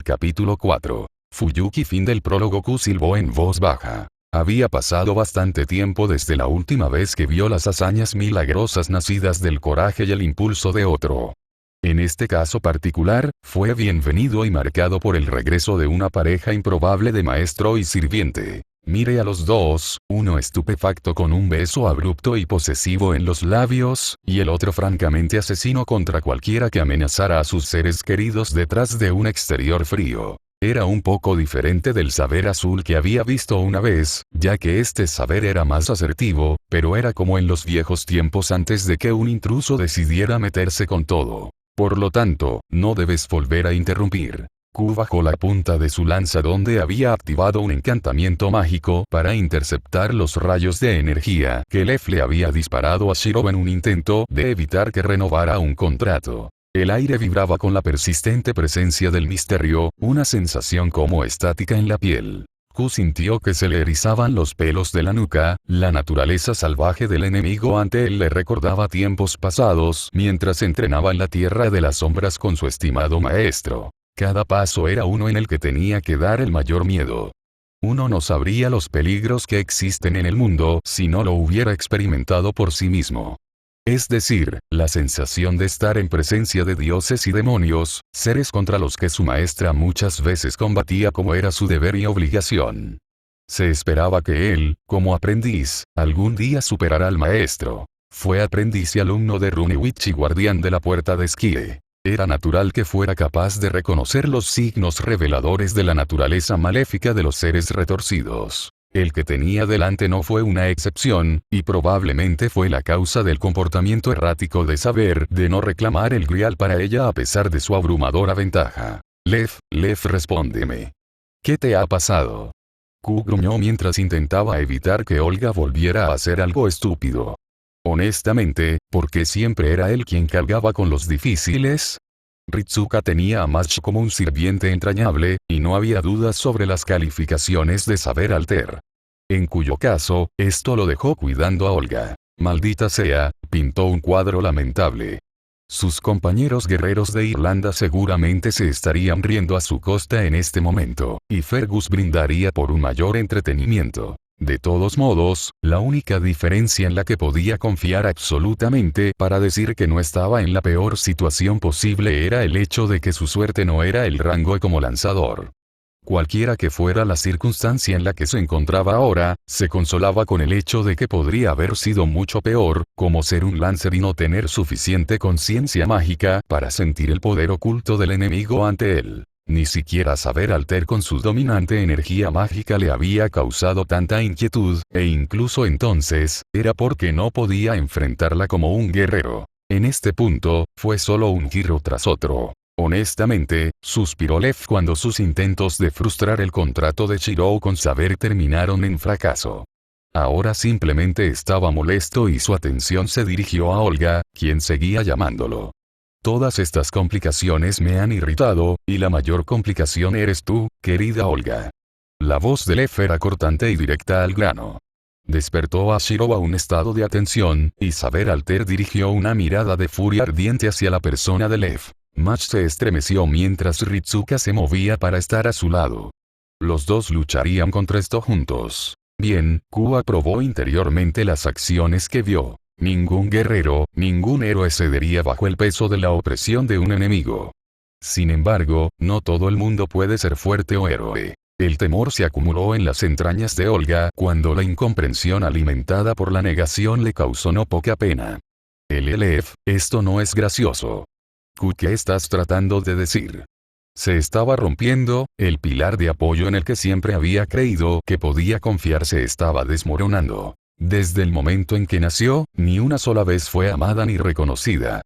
Capítulo 4. Fuyuki. Fin del prólogo. Q silbó en voz baja. Había pasado bastante tiempo desde la última vez que vio las hazañas milagrosas nacidas del coraje y el impulso de otro. En este caso particular, fue bienvenido y marcado por el regreso de una pareja improbable de maestro y sirviente. Mire a los dos, uno estupefacto con un beso abrupto y posesivo en los labios, y el otro francamente asesino contra cualquiera que amenazara a sus seres queridos detrás de un exterior frío. Era un poco diferente del saber azul que había visto una vez, ya que este saber era más asertivo, pero era como en los viejos tiempos antes de que un intruso decidiera meterse con todo. Por lo tanto, no debes volver a interrumpir. Q bajó la punta de su lanza donde había activado un encantamiento mágico para interceptar los rayos de energía que Lev le había disparado a Shiro en un intento de evitar que renovara un contrato. El aire vibraba con la persistente presencia del misterio, una sensación como estática en la piel. Q sintió que se le erizaban los pelos de la nuca, la naturaleza salvaje del enemigo ante él le recordaba tiempos pasados mientras entrenaba en la tierra de las sombras con su estimado maestro. Cada paso era uno en el que tenía que dar el mayor miedo. Uno no sabría los peligros que existen en el mundo si no lo hubiera experimentado por sí mismo. Es decir, la sensación de estar en presencia de dioses y demonios, seres contra los que su maestra muchas veces combatía como era su deber y obligación. Se esperaba que él, como aprendiz, algún día superara al maestro. Fue aprendiz y alumno de Runiwich y guardián de la puerta de Esquie. Era natural que fuera capaz de reconocer los signos reveladores de la naturaleza maléfica de los seres retorcidos. El que tenía delante no fue una excepción, y probablemente fue la causa del comportamiento errático de saber de no reclamar el grial para ella a pesar de su abrumadora ventaja. Lev, respóndeme. ¿Qué te ha pasado? Q gruñó mientras intentaba evitar que Olga volviera a hacer algo estúpido. Honestamente, ¿por qué siempre era él quien cargaba con los difíciles? Ritsuka tenía a Mash como un sirviente entrañable, y no había dudas sobre las calificaciones de saber alter. En cuyo caso, esto lo dejó cuidando a Olga. Maldita sea, pintó un cuadro lamentable. Sus compañeros guerreros de Irlanda seguramente se estarían riendo a su costa en este momento, y Fergus brindaría por un mayor entretenimiento. De todos modos, la única diferencia en la que podía confiar absolutamente para decir que no estaba en la peor situación posible era el hecho de que su suerte no era el rango como lanzador. Cualquiera que fuera la circunstancia en la que se encontraba ahora, se consolaba con el hecho de que podría haber sido mucho peor, como ser un lancer y no tener suficiente conciencia mágica para sentir el poder oculto del enemigo ante él. Ni siquiera saber alter con su dominante energía mágica le había causado tanta inquietud, e incluso entonces, era porque no podía enfrentarla como un guerrero. En este punto, fue solo un giro tras otro. Honestamente, suspiró Lev cuando sus intentos de frustrar el contrato de Shiro con saber terminaron en fracaso. Ahora simplemente estaba molesto y su atención se dirigió a Olga, quien seguía llamándolo. Todas estas complicaciones me han irritado, y la mayor complicación eres tú, querida Olga. La voz de Lev era cortante y directa al grano. Despertó a Shiro a un estado de atención, y saber alter dirigió una mirada de furia ardiente hacia la persona de Lev. Mash se estremeció mientras Ritsuka se movía para estar a su lado. Los dos lucharían contra esto juntos. Bien, Q aprobó interiormente las acciones que vio. Ningún guerrero, ningún héroe cedería bajo el peso de la opresión de un enemigo. Sin embargo, no todo el mundo puede ser fuerte o héroe. El temor se acumuló en las entrañas de Olga cuando la incomprensión alimentada por la negación le causó no poca pena. Lev, esto no es gracioso. ¿Qué estás tratando de decir? Se estaba rompiendo, el pilar de apoyo en el que siempre había creído que podía confiar se estaba desmoronando. Desde el momento en que nació, ni una sola vez fue amada ni reconocida.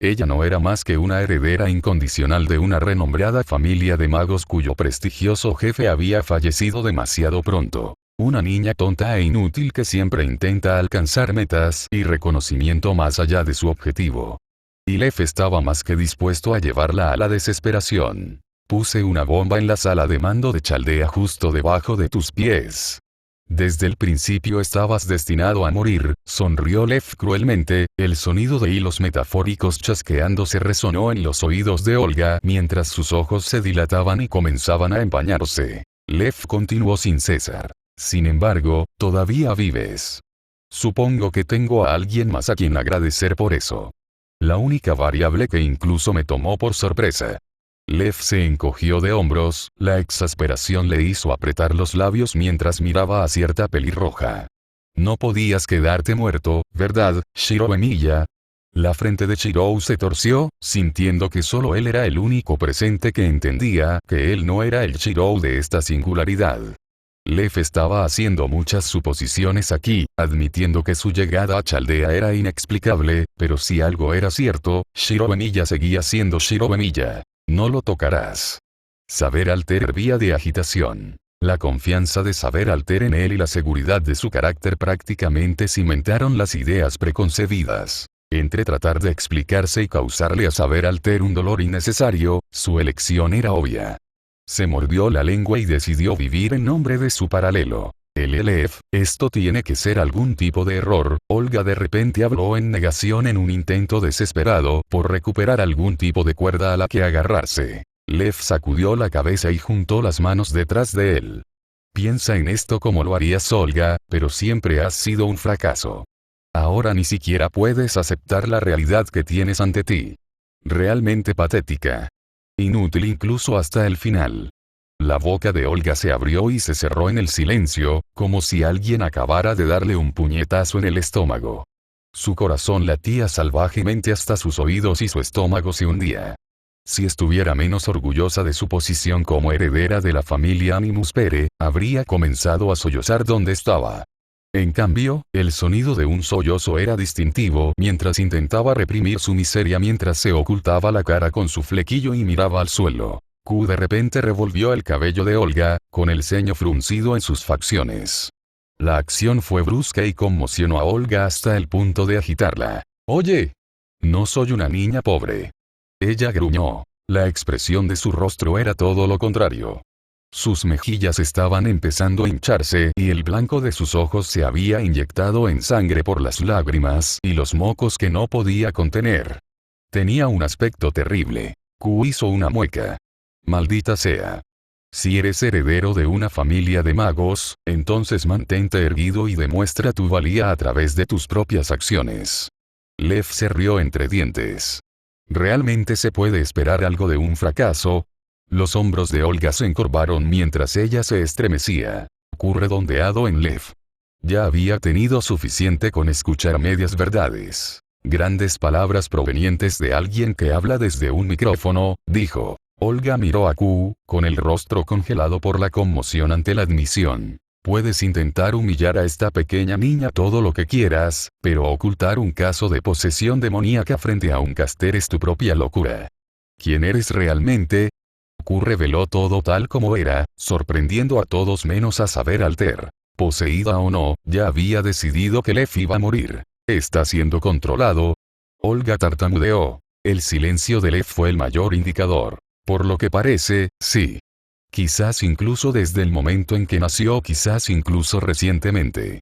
Ella no era más que una heredera incondicional de una renombrada familia de magos cuyo prestigioso jefe había fallecido demasiado pronto. Una niña tonta e inútil que siempre intenta alcanzar metas y reconocimiento más allá de su objetivo. Y Lev estaba más que dispuesto a llevarla a la desesperación. Puse una bomba en la sala de mando de Chaldea justo debajo de tus pies. Desde el principio estabas destinado a morir, sonrió Lev cruelmente, el sonido de hilos metafóricos chasqueándose resonó en los oídos de Olga mientras sus ojos se dilataban y comenzaban a empañarse. Lev continuó sin cesar. Sin embargo, todavía vives. Supongo que tengo a alguien más a quien agradecer por eso. La única variable que incluso me tomó por sorpresa. Lev se encogió de hombros, la exasperación le hizo apretar los labios mientras miraba a cierta pelirroja. No podías quedarte muerto, ¿verdad, Shiro Emiya? La frente de Shirou se torció, sintiendo que solo él era el único presente que entendía que él no era el Shirou de esta singularidad. Lev estaba haciendo muchas suposiciones aquí, admitiendo que su llegada a Chaldea era inexplicable, pero si algo era cierto, Shiro Emiya seguía siendo Shiro Emiya. No lo tocarás. Saber Alter hervía de agitación. La confianza de Saber Alter en él y la seguridad de su carácter prácticamente cimentaron las ideas preconcebidas. Entre tratar de explicarse y causarle a Saber Alter un dolor innecesario, su elección era obvia. Se mordió la lengua y decidió vivir en nombre de su paralelo. LLF, esto tiene que ser algún tipo de error, Olga de repente habló en negación en un intento desesperado por recuperar algún tipo de cuerda a la que agarrarse. Lev sacudió la cabeza y juntó las manos detrás de él. Piensa en esto como lo harías Olga, pero siempre has sido un fracaso. Ahora ni siquiera puedes aceptar la realidad que tienes ante ti. Realmente patética. Inútil incluso hasta el final. La boca de Olga se abrió y se cerró en el silencio, como si alguien acabara de darle un puñetazo en el estómago. Su corazón latía salvajemente hasta sus oídos y su estómago se hundía. Si estuviera menos orgullosa de su posición como heredera de la familia Animus Pere, habría comenzado a sollozar donde estaba. En cambio, el sonido de un sollozo era distintivo mientras intentaba reprimir su miseria mientras se ocultaba la cara con su flequillo y miraba al suelo. Q de repente revolvió el cabello de Olga, con el ceño fruncido en sus facciones. La acción fue brusca y conmocionó a Olga hasta el punto de agitarla. «Oye. No soy una niña pobre». Ella gruñó. La expresión de su rostro era todo lo contrario. Sus mejillas estaban empezando a hincharse y el blanco de sus ojos se había inyectado en sangre por las lágrimas y los mocos que no podía contener. Tenía un aspecto terrible. Q hizo una mueca. Maldita sea. Si eres heredero de una familia de magos, entonces mantente erguido y demuestra tu valía a través de tus propias acciones. Lev se rió entre dientes. ¿Realmente se puede esperar algo de un fracaso? Los hombros de Olga se encorvaron mientras ella se estremecía. Q redondeado en Lev. Ya había tenido suficiente con escuchar medias verdades. Grandes palabras provenientes de alguien que habla desde un micrófono, dijo. Olga miró a Q, con el rostro congelado por la conmoción ante la admisión. Puedes intentar humillar a esta pequeña niña todo lo que quieras, pero ocultar un caso de posesión demoníaca frente a un caster es tu propia locura. ¿Quién eres realmente? Q reveló todo tal como era, sorprendiendo a todos menos a Saber Alter. Poseída o no, ya había decidido que Lev iba a morir. ¿Está siendo controlado? Olga tartamudeó. El silencio de Lev fue el mayor indicador. Por lo que parece, sí. Quizás incluso desde el momento en que nació o quizás incluso recientemente.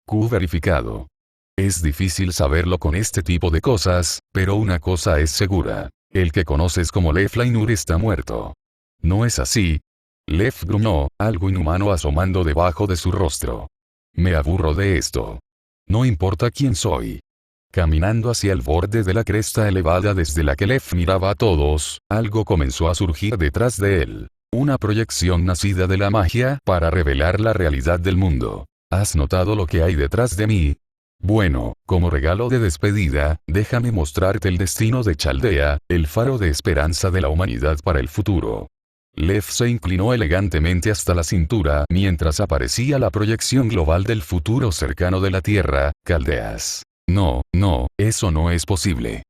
Q verificado. Es difícil saberlo con este tipo de cosas, pero una cosa es segura. El que conoces como Lev Lainur está muerto. ¿No es así? Lev gruñó, algo inhumano asomando debajo de su rostro. Me aburro de esto. No importa quién soy. Caminando hacia el borde de la cresta elevada desde la que Lev miraba a todos, algo comenzó a surgir detrás de él. Una proyección nacida de la magia para revelar la realidad del mundo. ¿Has notado lo que hay detrás de mí? Bueno, como regalo de despedida, déjame mostrarte el destino de Chaldea, el faro de esperanza de la humanidad para el futuro. Lev se inclinó elegantemente hasta la cintura mientras aparecía la proyección global del futuro cercano de la Tierra, Caldeas. No, eso no es posible.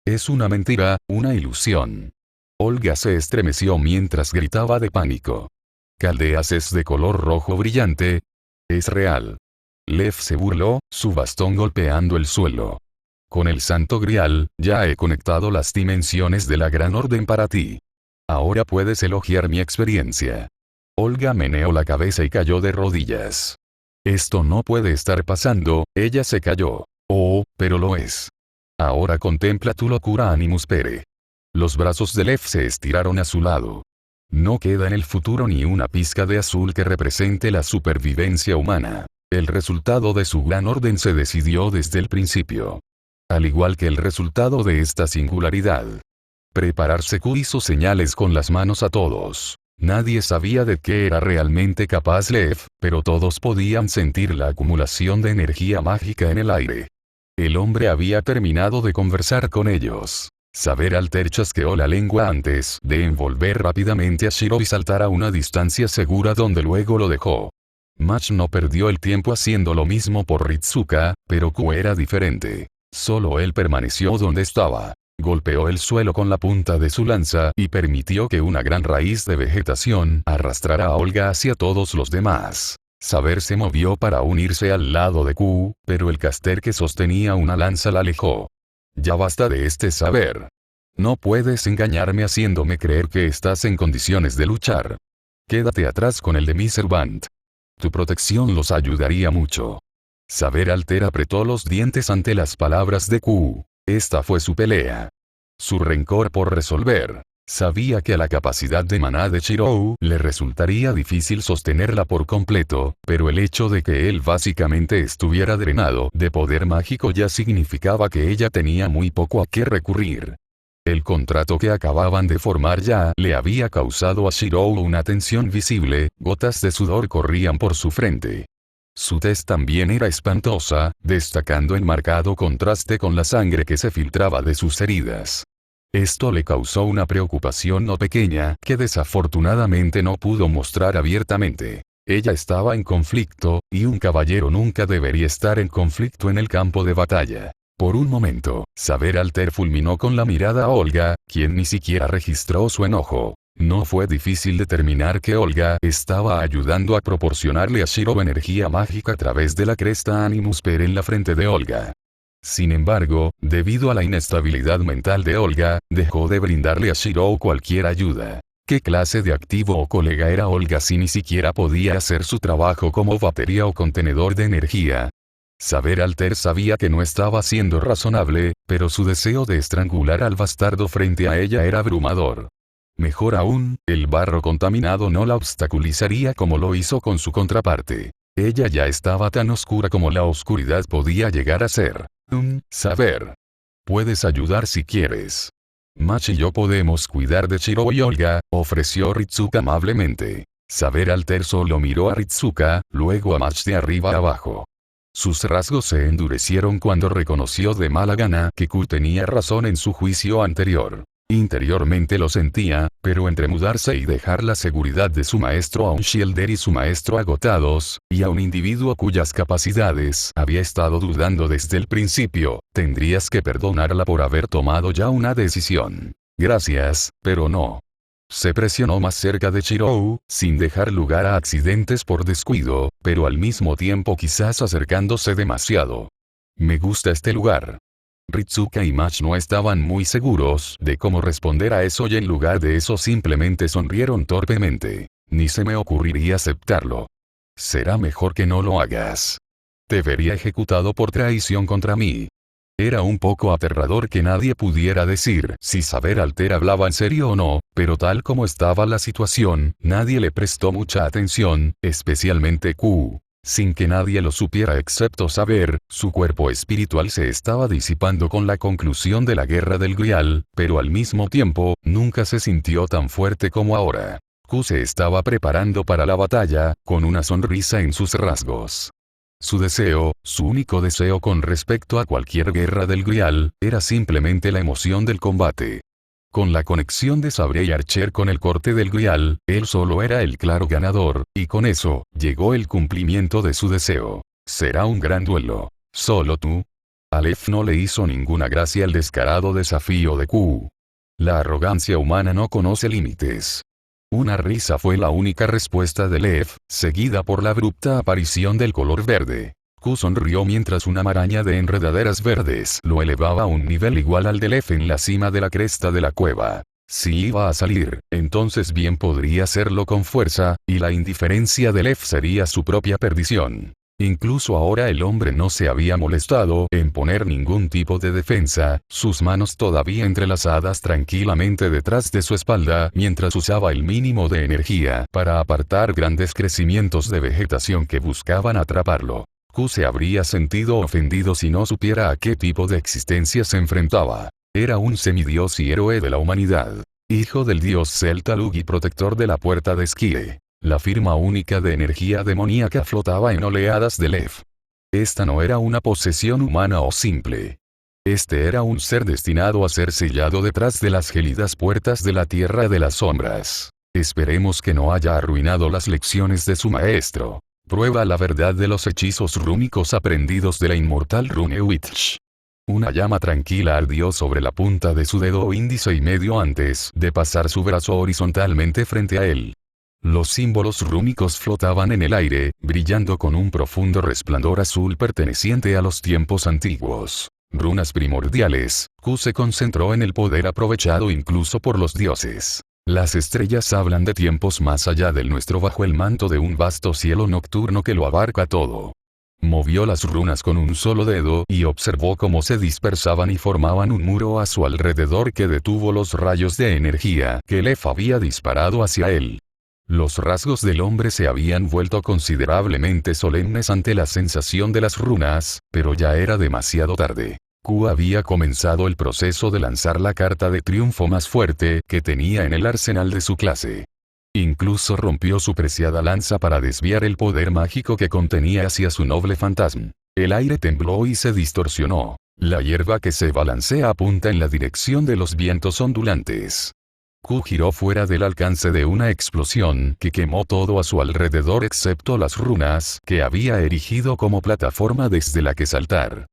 Es una mentira, una ilusión. Olga se estremeció mientras gritaba de pánico. Caldeas es de color rojo brillante. Es real. Lev se burló, su bastón golpeando el suelo. Con el Santo Grial, ya he conectado las dimensiones de la Gran Orden para ti. Ahora puedes elogiar mi experiencia. Olga meneó la cabeza y cayó de rodillas. Esto no puede estar pasando, ella se calló. Oh, pero lo es. Ahora contempla tu locura Animus Pere. Los brazos de Lev se estiraron a su lado. No queda en el futuro ni una pizca de azul que represente la supervivencia humana. El resultado de su gran orden se decidió desde el principio. Al igual que el resultado de esta singularidad. Prepararse. Q hizo señales con las manos a todos. Nadie sabía de qué era realmente capaz Lev, pero todos podían sentir la acumulación de energía mágica en el aire. El hombre había terminado de conversar con ellos. Saber Alter chasqueó la lengua antes de envolver rápidamente a Shiro y saltar a una distancia segura donde luego lo dejó. Mach no perdió el tiempo haciendo lo mismo por Ritsuka, pero Q era diferente. Solo él permaneció donde estaba. Golpeó el suelo con la punta de su lanza y permitió que una gran raíz de vegetación arrastrara a Olga hacia todos los demás. Saber se movió para unirse al lado de Q, pero el caster que sostenía una lanza la alejó. Ya basta de este saber. No puedes engañarme haciéndome creer que estás en condiciones de luchar. Quédate atrás con el de mi Servant. Tu protección los ayudaría mucho. Saber Alter apretó los dientes ante las palabras de Q. Esta fue su pelea. Su rencor por resolver. Sabía que a la capacidad de maná de Shirou le resultaría difícil sostenerla por completo, pero el hecho de que él básicamente estuviera drenado de poder mágico ya significaba que ella tenía muy poco a qué recurrir. El contrato que acababan de formar ya le había causado a Shirou una tensión visible, gotas de sudor corrían por su frente. Su tez también era espantosa, destacando en marcado contraste con la sangre que se filtraba de sus heridas. Esto le causó una preocupación no pequeña que desafortunadamente no pudo mostrar abiertamente. Ella estaba en conflicto, y un caballero nunca debería estar en conflicto en el campo de batalla. Por un momento, Saber Alter fulminó con la mirada a Olga, quien ni siquiera registró su enojo. No fue difícil determinar que Olga estaba ayudando a proporcionarle a Shiro energía mágica a través de la cresta Animus Per en la frente de Olga. Sin embargo, debido a la inestabilidad mental de Olga, dejó de brindarle a Shiro cualquier ayuda. ¿Qué clase de activo o colega era Olga si ni siquiera podía hacer su trabajo como batería o contenedor de energía? Saber Alter sabía que no estaba siendo razonable, pero su deseo de estrangular al bastardo frente a ella era abrumador. Mejor aún, el barro contaminado no la obstaculizaría como lo hizo con su contraparte. Ella ya estaba tan oscura como la oscuridad podía llegar a ser. Saber. Puedes ayudar si quieres. Mach y yo podemos cuidar de Shiro y Olga, ofreció Ritsuka amablemente. Saber Alter solo miró a Ritsuka, luego a Mach de arriba a abajo. Sus rasgos se endurecieron cuando reconoció de mala gana que Q tenía razón en su juicio anterior. Interiormente lo sentía, pero entre mudarse y dejar la seguridad de su maestro a un Shielder y su maestro agotados, y a un individuo cuyas capacidades había estado dudando desde el principio, tendrías que perdonarla por haber tomado ya una decisión. Gracias, pero no. Se presionó más cerca de Shirou, sin dejar lugar a accidentes por descuido, pero al mismo tiempo quizás acercándose demasiado. Me gusta este lugar. Ritsuka y Mach no estaban muy seguros de cómo responder a eso y en lugar de eso simplemente sonrieron torpemente. Ni se me ocurriría aceptarlo. Será mejor que no lo hagas. Te vería ejecutado por traición contra mí. Era un poco aterrador que nadie pudiera decir si Saber Alter hablaba en serio o no, pero tal como estaba la situación, nadie le prestó mucha atención, especialmente Q. Sin que nadie lo supiera excepto Saber, su cuerpo espiritual se estaba disipando con la conclusión de la guerra del Grial, pero al mismo tiempo, nunca se sintió tan fuerte como ahora. Q se estaba preparando para la batalla, con una sonrisa en sus rasgos. Su deseo, su único deseo con respecto a cualquier guerra del Grial, era simplemente la emoción del combate. Con la conexión de Sabre y Archer con el corte del Grial, él solo era el claro ganador, y con eso, llegó el cumplimiento de su deseo. Será un gran duelo. ¿Solo tú? Aleph no le hizo ninguna gracia al descarado desafío de Q. La arrogancia humana no conoce límites. Una risa fue la única respuesta de Lev, seguida por la abrupta aparición del color verde. Q sonrió mientras una maraña de enredaderas verdes lo elevaba a un nivel igual al de Lev en la cima de la cresta de la cueva. Si iba a salir, entonces bien podría hacerlo con fuerza, y la indiferencia de Lev sería su propia perdición. Incluso ahora el hombre no se había molestado en poner ningún tipo de defensa, sus manos todavía entrelazadas tranquilamente detrás de su espalda mientras usaba el mínimo de energía para apartar grandes crecimientos de vegetación que buscaban atraparlo. Q se habría sentido ofendido si no supiera a qué tipo de existencia se enfrentaba. Era un semidios y héroe de la humanidad. Hijo del dios celta Lug y protector de la puerta de Skie. La firma única de energía demoníaca flotaba en oleadas de Lev. Esta no era una posesión humana o simple. Este era un ser destinado a ser sellado detrás de las gélidas puertas de la tierra de las sombras. Esperemos que no haya arruinado las lecciones de su maestro. Prueba la verdad de los hechizos rúnicos aprendidos de la inmortal Rune Witch. Una llama tranquila ardió sobre la punta de su dedo índice y medio antes de pasar su brazo horizontalmente frente a él. Los símbolos rúnicos flotaban en el aire, brillando con un profundo resplandor azul perteneciente a los tiempos antiguos. Runas primordiales. Q se concentró en el poder aprovechado incluso por los dioses. Las estrellas hablan de tiempos más allá del nuestro bajo el manto de un vasto cielo nocturno que lo abarca todo. Movió las runas con un solo dedo y observó cómo se dispersaban y formaban un muro a su alrededor que detuvo los rayos de energía que Lev había disparado hacia él. Los rasgos del hombre se habían vuelto considerablemente solemnes ante la sensación de las runas, pero ya era demasiado tarde. Q había comenzado el proceso de lanzar la carta de triunfo más fuerte que tenía en el arsenal de su clase. Incluso rompió su preciada lanza para desviar el poder mágico que contenía hacia su noble fantasma. El aire tembló y se distorsionó. La hierba que se balancea apunta en la dirección de los vientos ondulantes. Q giró fuera del alcance de una explosión que quemó todo a su alrededor excepto las runas que había erigido como plataforma desde la que saltar.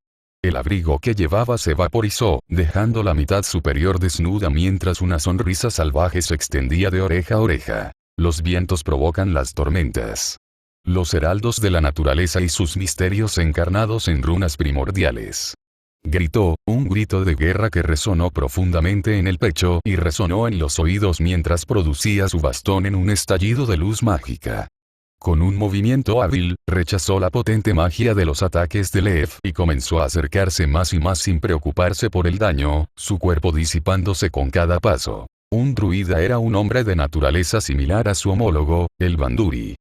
El abrigo que llevaba se vaporizó, dejando la mitad superior desnuda mientras una sonrisa salvaje se extendía de oreja a oreja. Los vientos provocan las tormentas. Los heraldos de la naturaleza y sus misterios encarnados en runas primordiales. Gritó, un grito de guerra que resonó profundamente en el pecho y resonó en los oídos mientras producía su bastón en un estallido de luz mágica. Con un movimiento hábil, rechazó la potente magia de los ataques de Lev y comenzó a acercarse más y más sin preocuparse por el daño, su cuerpo disipándose con cada paso. Un druida era un hombre de naturaleza similar a su homólogo, el Banduri.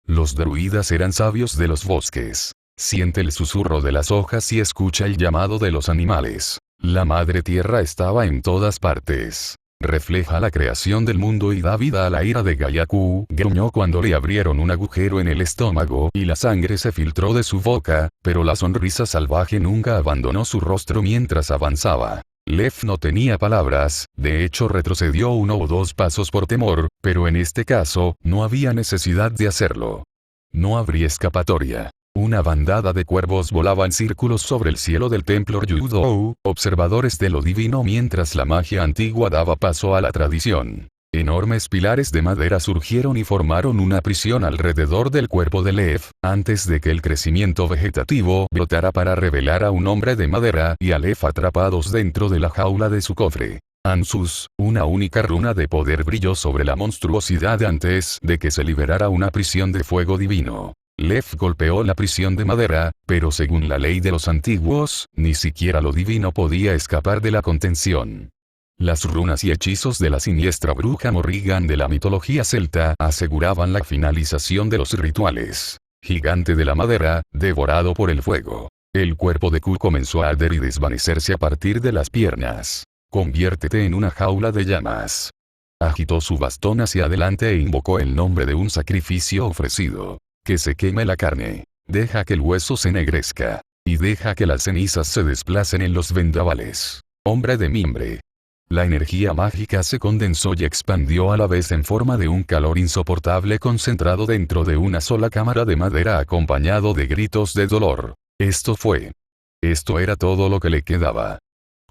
Los druidas eran sabios de los bosques. Siente el susurro de las hojas y escucha el llamado de los animales. La madre tierra estaba en todas partes. Refleja la creación del mundo y da vida a la ira de Gaia. Q gruñó cuando le abrieron un agujero en el estómago y la sangre se filtró de su boca, pero la sonrisa salvaje nunca abandonó su rostro mientras avanzaba. Lev no tenía palabras, de hecho retrocedió 1 o 2 pasos por temor, pero en este caso, no había necesidad de hacerlo. No habría escapatoria. Una bandada de cuervos volaba en círculos sobre el cielo del templo Ryūdō, observadores de lo divino mientras la magia antigua daba paso a la tradición. Enormes pilares de madera surgieron y formaron una prisión alrededor del cuerpo de Lev, antes de que el crecimiento vegetativo brotara para revelar a un hombre de madera y a Lev atrapados dentro de la jaula de su cofre. Ansus, una única runa de poder brilló sobre la monstruosidad antes de que se liberara una prisión de fuego divino. Lev golpeó la prisión de madera, pero según la ley de los antiguos, ni siquiera lo divino podía escapar de la contención. Las runas y hechizos de la siniestra bruja Morrigan de la mitología celta aseguraban la finalización de los rituales. Gigante de la madera, devorado por el fuego. El cuerpo de Q comenzó a arder y desvanecerse a partir de las piernas. Conviértete en una jaula de llamas. Agitó su bastón hacia adelante e invocó el nombre de un sacrificio ofrecido. Que se queme la carne. Deja que el hueso se ennegrezca. Y deja que las cenizas se desplacen en los vendavales. Hombre de mimbre. La energía mágica se condensó y expandió a la vez en forma de un calor insoportable concentrado dentro de una sola cámara de madera acompañado de gritos de dolor. Esto era todo lo que le quedaba.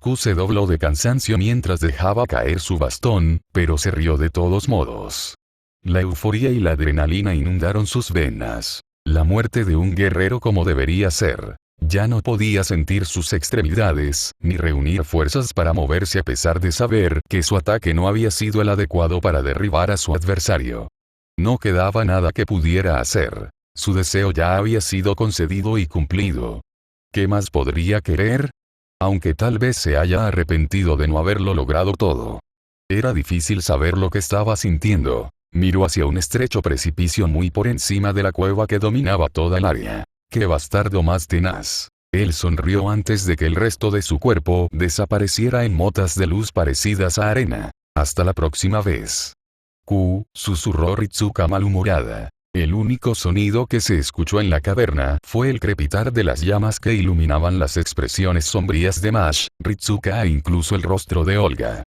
Q se dobló de cansancio mientras dejaba caer su bastón, pero se rió de todos modos. La euforia y la adrenalina inundaron sus venas. La muerte de un guerrero como debería ser. Ya no podía sentir sus extremidades, ni reunir fuerzas para moverse a pesar de saber que su ataque no había sido el adecuado para derribar a su adversario. No quedaba nada que pudiera hacer. Su deseo ya había sido concedido y cumplido. ¿Qué más podría querer? Aunque tal vez se haya arrepentido de no haberlo logrado todo. Era difícil saber lo que estaba sintiendo. Miró hacia un estrecho precipicio muy por encima de la cueva que dominaba toda el área. ¡Qué bastardo más tenaz! Él sonrió antes de que el resto de su cuerpo desapareciera en motas de luz parecidas a arena. Hasta la próxima vez. Susurró Ritsuka malhumorada. El único sonido que se escuchó en la caverna fue el crepitar de las llamas que iluminaban las expresiones sombrías de Mash, Ritsuka e incluso el rostro de Olga.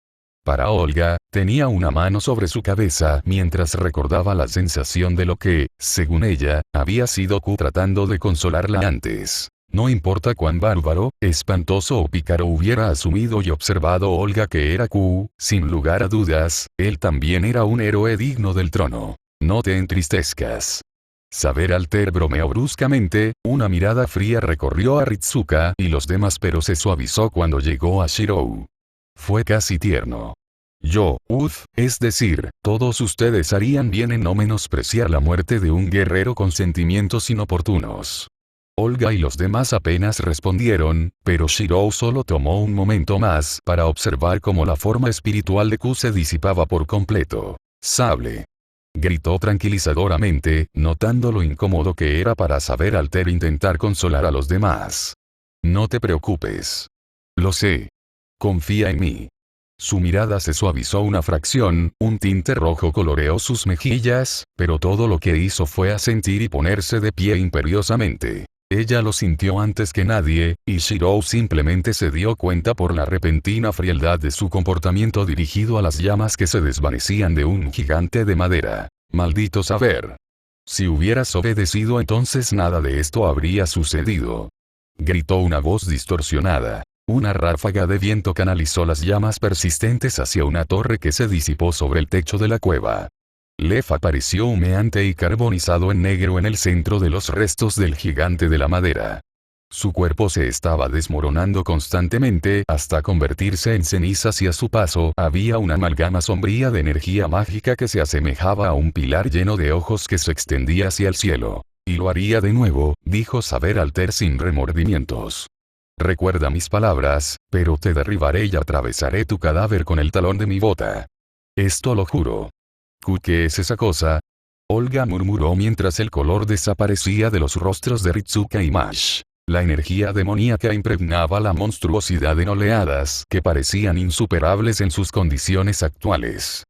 Para Olga, tenía una mano sobre su cabeza mientras recordaba la sensación de lo que, según ella, había sido Q tratando de consolarla antes. No importa cuán bárbaro, espantoso o pícaro hubiera asumido y observado Olga que era Q, sin lugar a dudas, él también era un héroe digno del trono. No te entristezcas. Saber Alter bromeó bruscamente, una mirada fría recorrió a Ritsuka y los demás pero se suavizó cuando llegó a Shirou. Fue casi tierno. Es decir, todos ustedes harían bien en no menospreciar la muerte de un guerrero con sentimientos inoportunos. Olga y los demás apenas respondieron, pero Shirou solo tomó un momento más para observar cómo la forma espiritual de Q se disipaba por completo. Sable. Gritó tranquilizadoramente, notando lo incómodo que era para Saber Alter intentar consolar a los demás. No te preocupes. Lo sé. Confía en mí. Su mirada se suavizó una fracción, un tinte rojo coloreó sus mejillas, pero todo lo que hizo fue asentir y ponerse de pie imperiosamente. Ella lo sintió antes que nadie, y Shirou simplemente se dio cuenta por la repentina frialdad de su comportamiento dirigido a las llamas que se desvanecían de un gigante de madera. Maldito saber. Si hubieras obedecido entonces nada de esto habría sucedido. Gritó una voz distorsionada. Una ráfaga de viento canalizó las llamas persistentes hacia una torre que se disipó sobre el techo de la cueva. Lev apareció humeante y carbonizado en negro en el centro de los restos del gigante de la madera. Su cuerpo se estaba desmoronando constantemente hasta convertirse en cenizas y a su paso había una amalgama sombría de energía mágica que se asemejaba a un pilar lleno de ojos que se extendía hacia el cielo. Y lo haría de nuevo, dijo Saber Alter sin remordimientos. Recuerda mis palabras, pero te derribaré y atravesaré tu cadáver con el talón de mi bota. Esto lo juro. ¿Qué es esa cosa? Olga murmuró mientras el color desaparecía de los rostros de Ritsuka y Mash. La energía demoníaca impregnaba la monstruosidad en oleadas que parecían insuperables en sus condiciones actuales.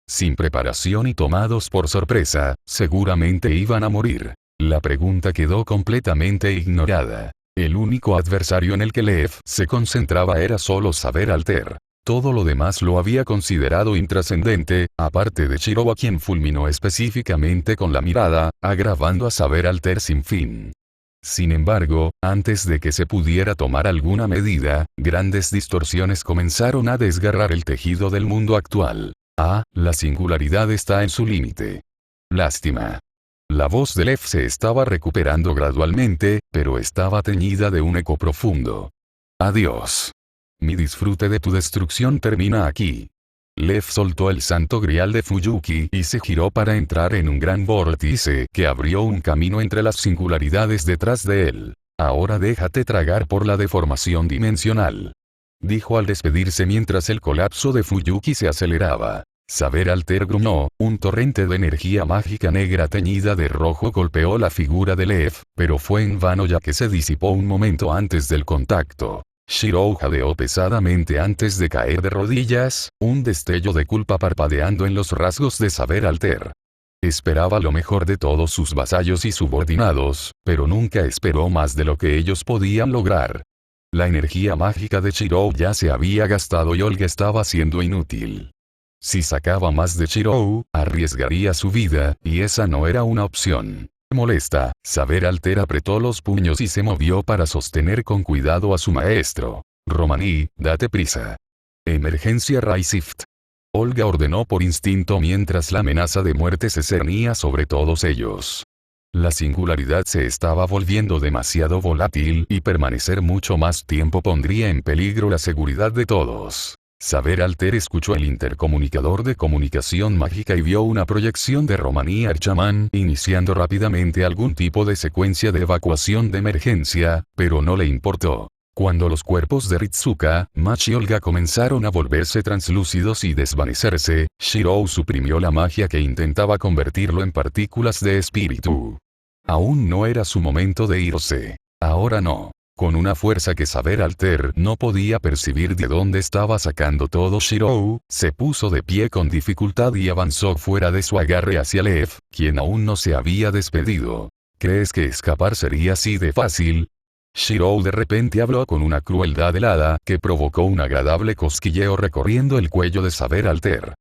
Sin preparación y tomados por sorpresa, seguramente iban a morir. La pregunta quedó completamente ignorada. El único adversario en el que Lev se concentraba era solo Saber Alter. Todo lo demás lo había considerado intrascendente, aparte de Shirou a quien fulminó específicamente con la mirada, agravando a Saber Alter sin fin. Sin embargo, antes de que se pudiera tomar alguna medida, grandes distorsiones comenzaron a desgarrar el tejido del mundo actual. La singularidad está en su límite. Lástima. La voz de Lev se estaba recuperando gradualmente, pero estaba teñida de un eco profundo. Adiós. Mi disfrute de tu destrucción termina aquí. Lev soltó el santo grial de Fuyuki y se giró para entrar en un gran vórtice que abrió un camino entre las singularidades detrás de él. Ahora déjate tragar por la deformación dimensional. Dijo al despedirse mientras el colapso de Fuyuki se aceleraba. Saber Alter gruñó, un torrente de energía mágica negra teñida de rojo golpeó la figura de Lev, pero fue en vano ya que se disipó un momento antes del contacto. Shirou jadeó pesadamente antes de caer de rodillas, un destello de culpa parpadeando en los rasgos de Saber Alter. Esperaba lo mejor de todos sus vasallos y subordinados, pero nunca esperó más de lo que ellos podían lograr. La energía mágica de Shirou ya se había gastado y Olga estaba siendo inútil. Si sacaba más de Shirou, arriesgaría su vida, y esa no era una opción. Molesta, Saber Alter apretó los puños y se movió para sostener con cuidado a su maestro. Romaní, date prisa. Emergencia Raisift. Olga ordenó por instinto mientras la amenaza de muerte se cernía sobre todos ellos. La singularidad se estaba volviendo demasiado volátil y permanecer mucho más tiempo pondría en peligro la seguridad de todos. Saber Alter escuchó el intercomunicador de comunicación mágica y vio una proyección de Romani Archaman iniciando rápidamente algún tipo de secuencia de evacuación de emergencia, pero no le importó. Cuando los cuerpos de Ritsuka, Machi y Olga comenzaron a volverse translúcidos y desvanecerse, Shirou suprimió la magia que intentaba convertirlo en partículas de espíritu. Aún no era su momento de irse. Ahora no. Con una fuerza que Saber Alter no podía percibir de dónde estaba sacando todo, Shirou se puso de pie con dificultad y avanzó fuera de su agarre hacia Lev, quien aún no se había despedido. ¿Crees que escapar sería así de fácil? Shirou de repente habló con una crueldad helada que provocó un agradable cosquilleo recorriendo el cuello de Saber Alter.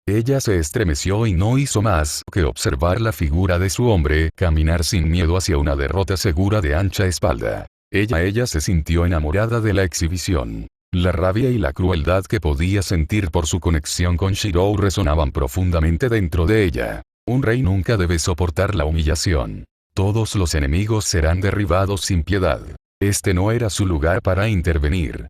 Ella se estremeció y no hizo más que observar la figura de su hombre caminar sin miedo hacia una derrota segura de ancha espalda. Ella se sintió enamorada de la exhibición. La rabia y la crueldad que podía sentir por su conexión con Shirou resonaban profundamente dentro de ella. Un rey nunca debe soportar la humillación. Todos los enemigos serán derribados sin piedad. Este no era su lugar para intervenir.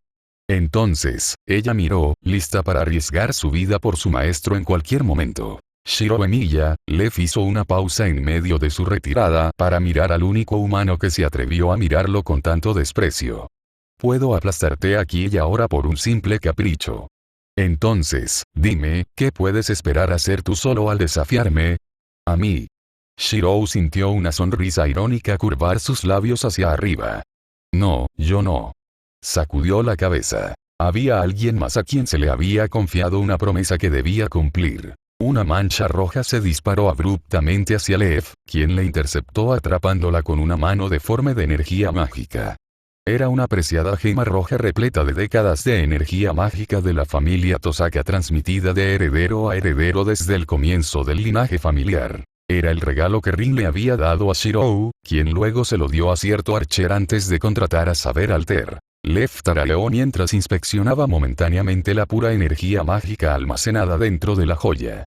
Entonces, ella miró, lista para arriesgar su vida por su maestro en cualquier momento. Shirou Emiya, Lev hizo una pausa en medio de su retirada para mirar al único humano que se atrevió a mirarlo con tanto desprecio. Puedo aplastarte aquí y ahora por un simple capricho. Entonces, dime, ¿qué puedes esperar hacer tú solo al desafiarme? A mí. Shirou sintió una sonrisa irónica curvar sus labios hacia arriba. No, yo no. Sacudió la cabeza. Había alguien más a quien se le había confiado una promesa que debía cumplir. Una mancha roja se disparó abruptamente hacia Lev, quien le interceptó atrapándola con una mano deforme de energía mágica. Era una preciada gema roja repleta de décadas de energía mágica de la familia Tosaka transmitida de heredero a heredero desde el comienzo del linaje familiar. Era el regalo que Rin le había dado a Shirou, quien luego se lo dio a cierto archer antes de contratar a Saber Alter. Lev tarareó mientras inspeccionaba momentáneamente la pura energía mágica almacenada dentro de la joya.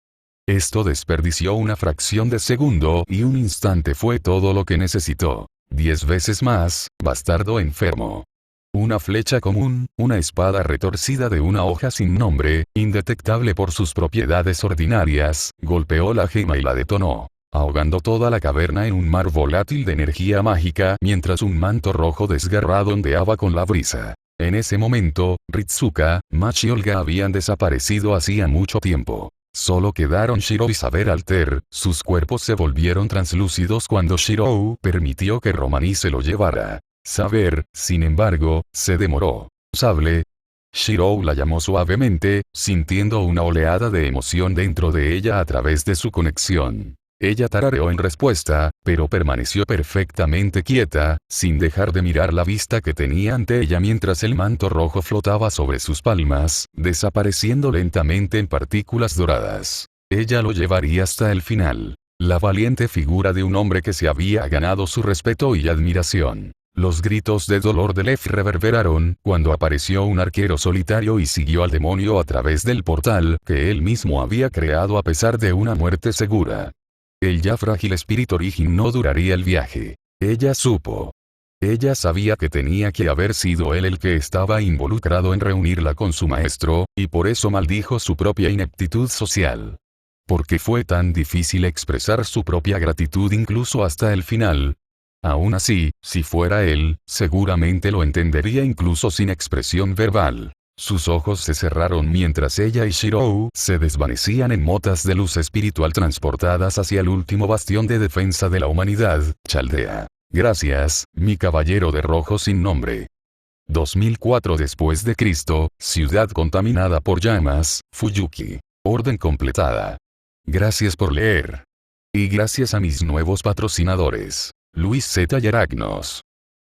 Esto desperdició una fracción de segundo y un instante fue todo lo que necesitó. 10 veces más, bastardo enfermo. Una flecha común, una espada retorcida de una hoja sin nombre, indetectable por sus propiedades ordinarias, golpeó la gema y la detonó, ahogando toda la caverna en un mar volátil de energía mágica mientras un manto rojo desgarrado ondeaba con la brisa. En ese momento, Ritsuka, Machi y Olga habían desaparecido hacía mucho tiempo. Solo quedaron Shirou y Saber Alter, sus cuerpos se volvieron translúcidos cuando Shirou permitió que Romani se lo llevara. Saber, sin embargo, se demoró. ¿Sable? Shirou la llamó suavemente, sintiendo una oleada de emoción dentro de ella a través de su conexión. Ella tarareó en respuesta, pero permaneció perfectamente quieta, sin dejar de mirar la vista que tenía ante ella mientras el manto rojo flotaba sobre sus palmas, desapareciendo lentamente en partículas doradas. Ella lo llevaría hasta el final. La valiente figura de un hombre que se había ganado su respeto y admiración. Los gritos de dolor de Lev reverberaron cuando apareció un arquero solitario y siguió al demonio a través del portal que él mismo había creado a pesar de una muerte segura. El ya frágil espíritu Origin no duraría el viaje. Ella supo. Ella sabía que tenía que haber sido él el que estaba involucrado en reunirla con su maestro, y por eso maldijo su propia ineptitud social. Porque fue tan difícil expresar su propia gratitud incluso hasta el final. Aún así, si fuera él, seguramente lo entendería incluso sin expresión verbal. Sus ojos se cerraron mientras ella y Shirou se desvanecían en motas de luz espiritual transportadas hacia el último bastión de defensa de la humanidad, Chaldea. Gracias, mi caballero de rojo sin nombre. 2004 después de Cristo, ciudad contaminada por llamas, Fuyuki. Orden completada. Gracias por leer. Y gracias a mis nuevos patrocinadores, Luis Z. y Aragnos.